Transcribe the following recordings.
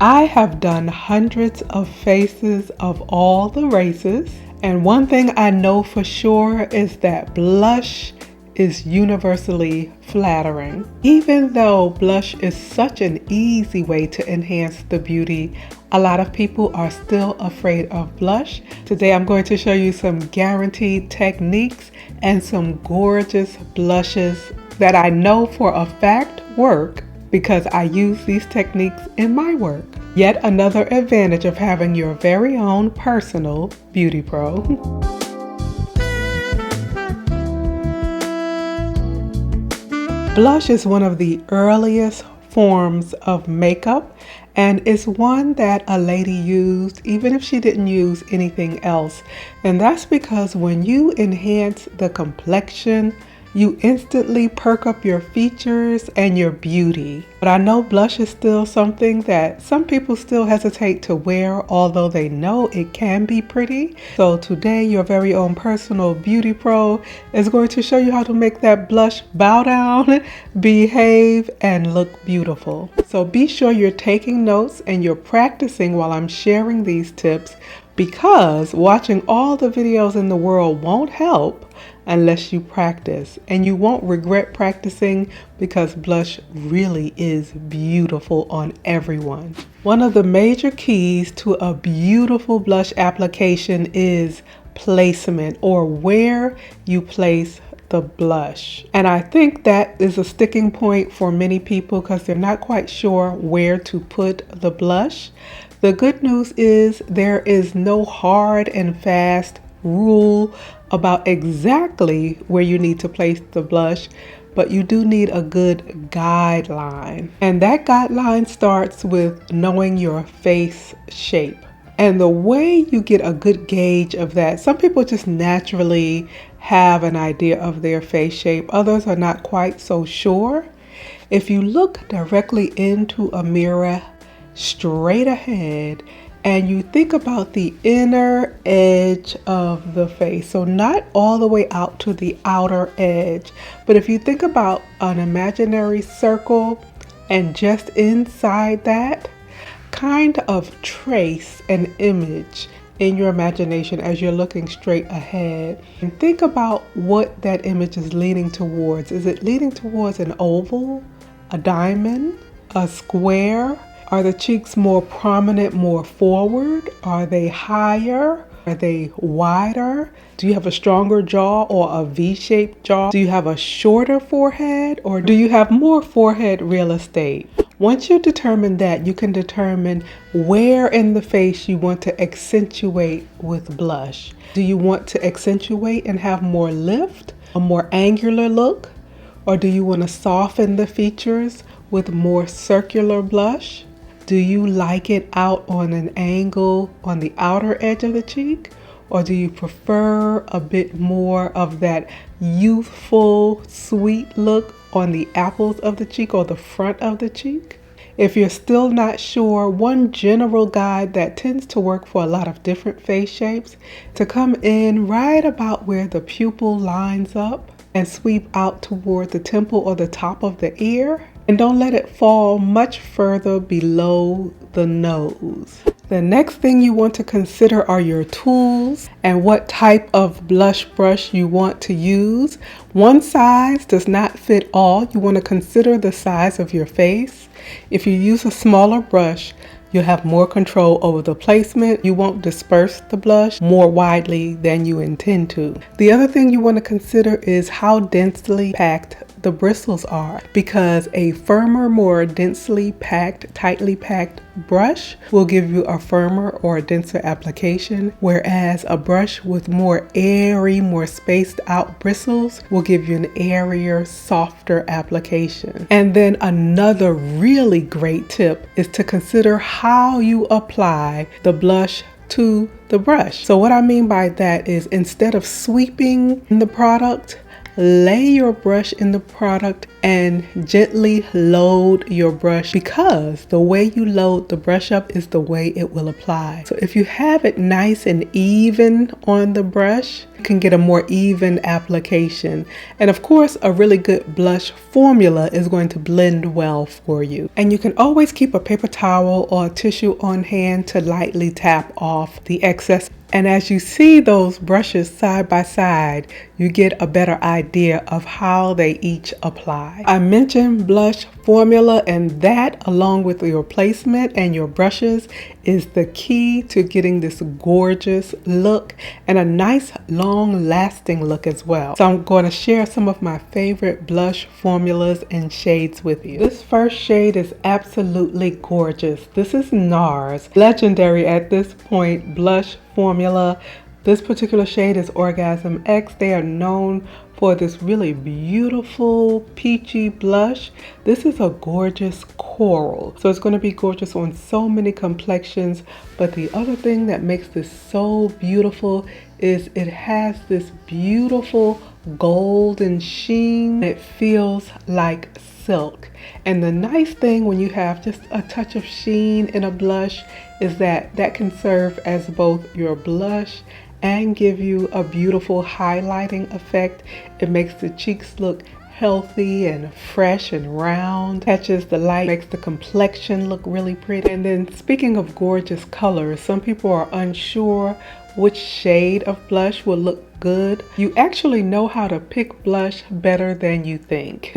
I have done hundreds of faces of all the races, and one thing I know for sure is that blush is universally flattering. Even though blush is such an easy way to enhance the beauty, a lot of people are still afraid of blush. Today I'm going to show you some guaranteed techniques and some gorgeous blushes that I know for a fact work because I use these techniques in my work. Yet another advantage of having your very own personal beauty pro. Blush is one of the earliest forms of makeup, and it's one that a lady used even if she didn't use anything else. And that's because when you enhance the complexion, you instantly perk up your features and your beauty. But I know blush is still something that some people still hesitate to wear, although they know it can be pretty. So today, your very own personal beauty pro is going to show you how to make that blush bow down, behave, and look beautiful. So be sure you're taking notes and you're practicing while I'm sharing these tips, because watching all the videos in the world won't help unless you practice, and you won't regret practicing because blush really is beautiful on everyone. One of the major keys to a beautiful blush application is placement, or where you place the blush. And I think that is a sticking point for many people because they're not quite sure where to put the blush. The good news is there is no hard and fast rule about exactly where you need to place the blush, but you do need a good guideline. And that guideline starts with knowing your face shape. And the way you get a good gauge of that, some people just naturally have an idea of their face shape. Others are not quite so sure. If you look directly into a mirror straight ahead and you think about the inner edge of the face, so not all the way out to the outer edge, but if you think about an imaginary circle and just inside that, kind of trace an image in your imagination as you're looking straight ahead, and think about what that image is leaning towards. Is it leaning towards an oval, a diamond, a square? Are the cheeks more prominent, more forward? Are they higher? Are they wider? Do you have a stronger jaw or a V-shaped jaw? Do you have a shorter forehead, or do you have more forehead real estate? Once you determine that, you can determine where in the face you want to accentuate with blush. Do you want to accentuate and have more lift, a more angular look? Or do you want to soften the features with more circular blush? Do you like it out on an angle on the outer edge of the cheek? Or do you prefer a bit more of that youthful, sweet look on the apples of the cheek or the front of the cheek? If you're still not sure, one general guide that tends to work for a lot of different face shapes, to come in right about where the pupil lines up and sweep out toward the temple or the top of the ear, and don't let it fall much further below the nose. The next thing you want to consider are your tools and what type of blush brush you want to use. One size does not fit all. You want to consider the size of your face. If you use a smaller brush, you'll have more control over the placement. You won't disperse the blush more widely than you intend to. The other thing you want to consider is how densely packed the bristles are, because a firmer, more densely packed, tightly packed brush will give you a firmer or a denser application, whereas a brush with more airy, more spaced out bristles will give you an airier, softer application. And then another really great tip is to consider how you apply the blush to the brush. So what I mean by that is, instead of sweeping the product, lay your brush in the product and gently load your brush, because the way you load the brush up is the way it will apply. So if you have it nice and even on the brush, you can get a more even application. And of course, a really good blush formula is going to blend well for you. And you can always keep a paper towel or a tissue on hand to lightly tap off the excess. And as you see those brushes side by side, you get a better idea of how they each apply. I mentioned blush formula, and that, along with your placement and your brushes, is the key to getting this gorgeous look and a nice long lasting look as well. So I'm going to share some of my favorite blush formulas and shades with you. This first shade is absolutely gorgeous. This is NARS, legendary at this point blush formula. This particular shade is Orgasm X. They are known for this really beautiful peachy blush. This is a gorgeous coral, so it's going to be gorgeous on so many complexions. But the other thing that makes this so beautiful is it has this beautiful golden sheen. It feels like silk. And the nice thing when you have just a touch of sheen in a blush is that that can serve as both your blush and give you a beautiful highlighting effect. It makes the cheeks look healthy and fresh and round, catches the light, makes the complexion look really pretty. And then speaking of gorgeous colors, some people are unsure which shade of blush will look good. You actually know how to pick blush better than you think.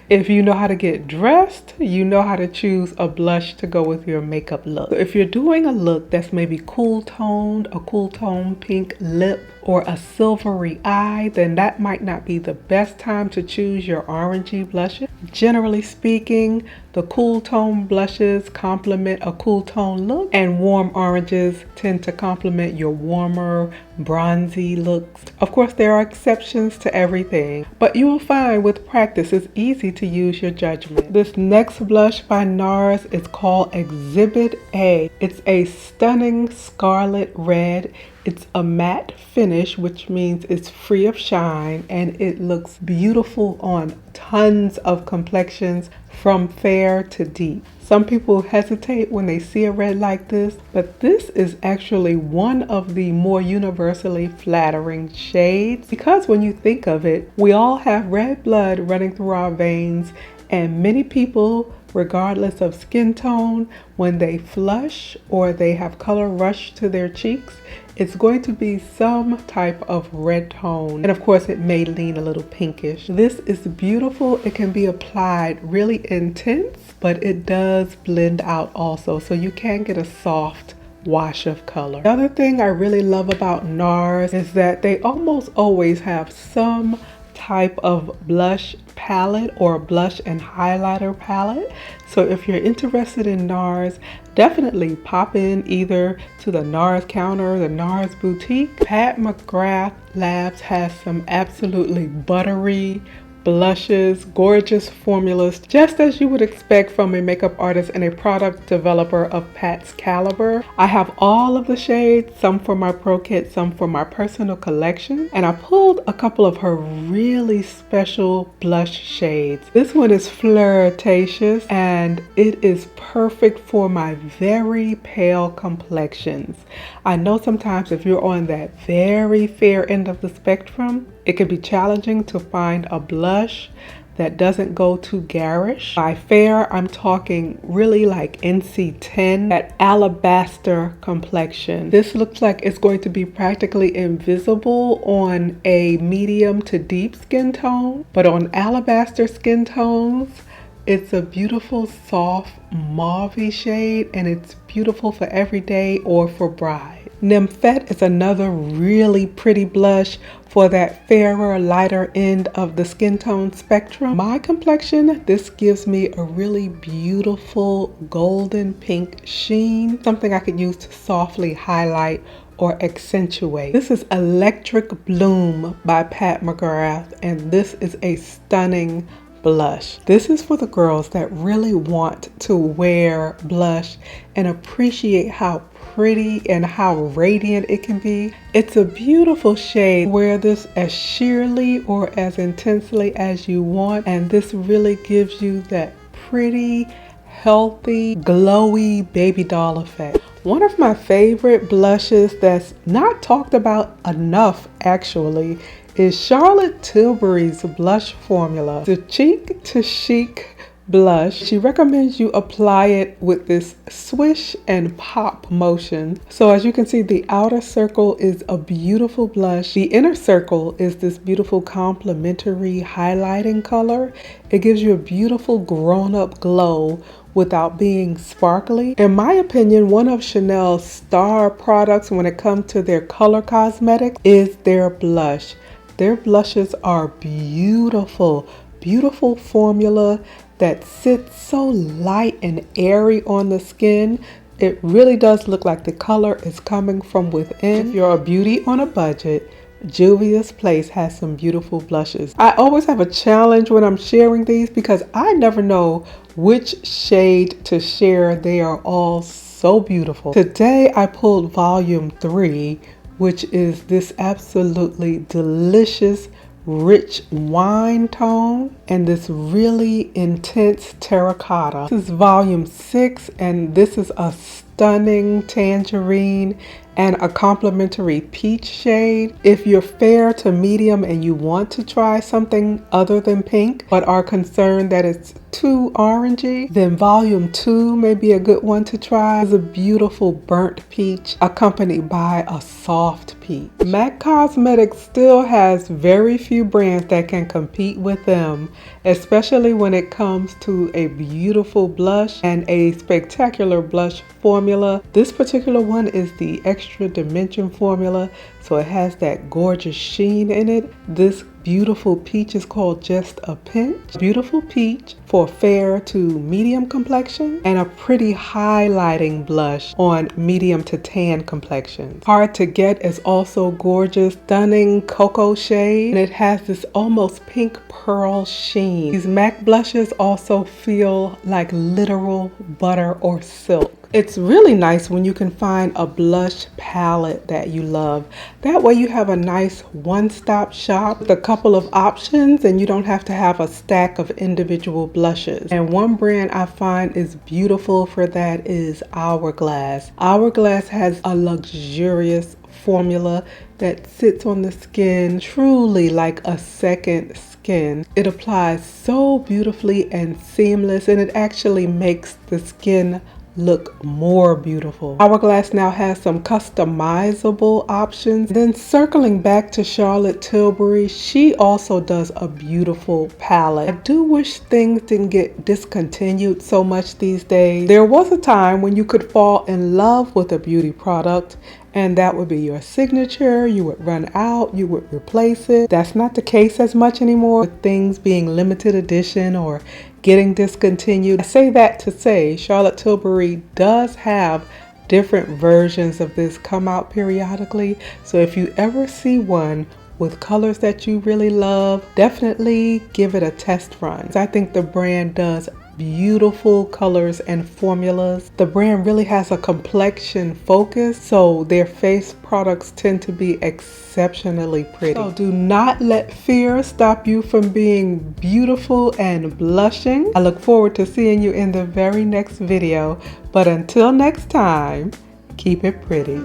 If you know how to get dressed, you know how to choose a blush to go with your makeup look. So if you're doing a look that's maybe cool toned, a cool tone pink lip, or a silvery eye, then that might not be the best time to choose your orangey blushes. Generally speaking, the cool tone blushes complement a cool tone look, and warm oranges tend to complement your warmer, bronzy looks. Of course, there are exceptions to everything, but you will find with practice it's easy to use your judgment. This next blush by NARS is called Exhibit A. It's a stunning scarlet red. It's a matte finish, which means it's free of shine, and it looks beautiful on tons of complexions from fair to deep. Some people hesitate when they see a red like this, but this is actually one of the more universally flattering shades, because when you think of it, we all have red blood running through our veins, and many people, regardless of skin tone, when they flush or they have color rush to their cheeks, it's going to be some type of red tone. And of course, it may lean a little pinkish. This is beautiful. It can be applied really intense, but it does blend out also. So you can get a soft wash of color. The other thing I really love about NARS is that they almost always have some type of blush palette or blush and highlighter palette. So if you're interested in NARS, definitely pop in either to the NARS counter, the NARS boutique. Pat McGrath Labs has some absolutely buttery blushes, gorgeous formulas, just as you would expect from a makeup artist and a product developer of Pat's caliber. I have all of the shades, some for my pro kit, some for my personal collection, and I pulled a couple of her really special blush shades. This one is Flirtatious, and it is perfect for my very pale complexions. I know sometimes if you're on that very fair end of the spectrum, it can be challenging to find a blush that doesn't go too garish. By fair, I'm talking really like NC10, that alabaster complexion. This looks like it's going to be practically invisible on a medium to deep skin tone, but on alabaster skin tones, it's a beautiful soft mauve shade, and it's beautiful for everyday or for bride. Nymphette is another really pretty blush for that fairer, lighter end of the skin tone spectrum. My complexion, this gives me a really beautiful golden pink sheen, something I could use to softly highlight or accentuate. This is Electric Bloom by Pat McGrath, and this is a stunning blush. This is for the girls that really want to wear blush and appreciate how pretty and how radiant it can be. It's a beautiful shade. Wear this as sheerly or as intensely as you want, and this really gives you that pretty, healthy, glowy baby doll effect. One of my favorite blushes that's not talked about enough actually is Charlotte Tilbury's blush formula, the Cheek to Chic blush. She recommends you apply it with this swish and pop motion. So as you can see, the outer circle is a beautiful blush. The inner circle is this beautiful complementary highlighting color. It gives you a beautiful grown-up glow without being sparkly. In my opinion, one of Chanel's star products when it comes to their color cosmetics is their blush. Their blushes are beautiful, beautiful formula that sits so light and airy on the skin. It really does look like the color is coming from within. If you're a beauty on a budget, Juvia's Place has some beautiful blushes. I always have a challenge when I'm sharing these because I never know which shade to share. They are all so beautiful. Today I pulled volume 3, which is this absolutely delicious rich wine tone and this really intense terracotta. This is volume 6 and this is a stunning tangerine and a complementary peach shade. If you're fair to medium and you want to try something other than pink but are concerned that it's too orangey, then volume 2 may be a good one to try. It's a beautiful burnt peach accompanied by a soft peach. MAC Cosmetics still has very few brands that can compete with them, especially when it comes to a beautiful blush and a spectacular blush formula. This particular one is the Extra Dimension formula, so it has that gorgeous sheen in it. This beautiful peach is called Just a Pinch. Beautiful peach for fair to medium complexion and a pretty highlighting blush on medium to tan complexion. Hard to Get is also gorgeous, stunning cocoa shade, and it has this almost pink pearl sheen. These MAC blushes also feel like literal butter or silk. It's really nice when you can find a blush palette that you love. That way you have a nice one-stop shop with a couple of options and you don't have to have a stack of individual blushes. And one brand I find is beautiful for that is Hourglass. Hourglass has a luxurious formula that sits on the skin truly like a second skin. It applies so beautifully and seamless, and it actually makes the skin look more beautiful. Hourglass now has some customizable options. Then circling back to Charlotte Tilbury, she also does a beautiful palette. I do wish things didn't get discontinued so much these days. There was a time when you could fall in love with a beauty product and that would be your signature. You would run out, you would replace it. That's not the case as much anymore with things being limited edition or getting discontinued. I say that to say Charlotte Tilbury does have different versions of this come out periodically. So if you ever see one with colors that you really love, definitely give it a test run. I think the brand does beautiful colors and formulas. The brand really has a complexion focus, so their face products tend to be exceptionally pretty. So do not let fear stop you from being beautiful and blushing. I look forward to seeing you in the very next video, but until next time, keep it pretty.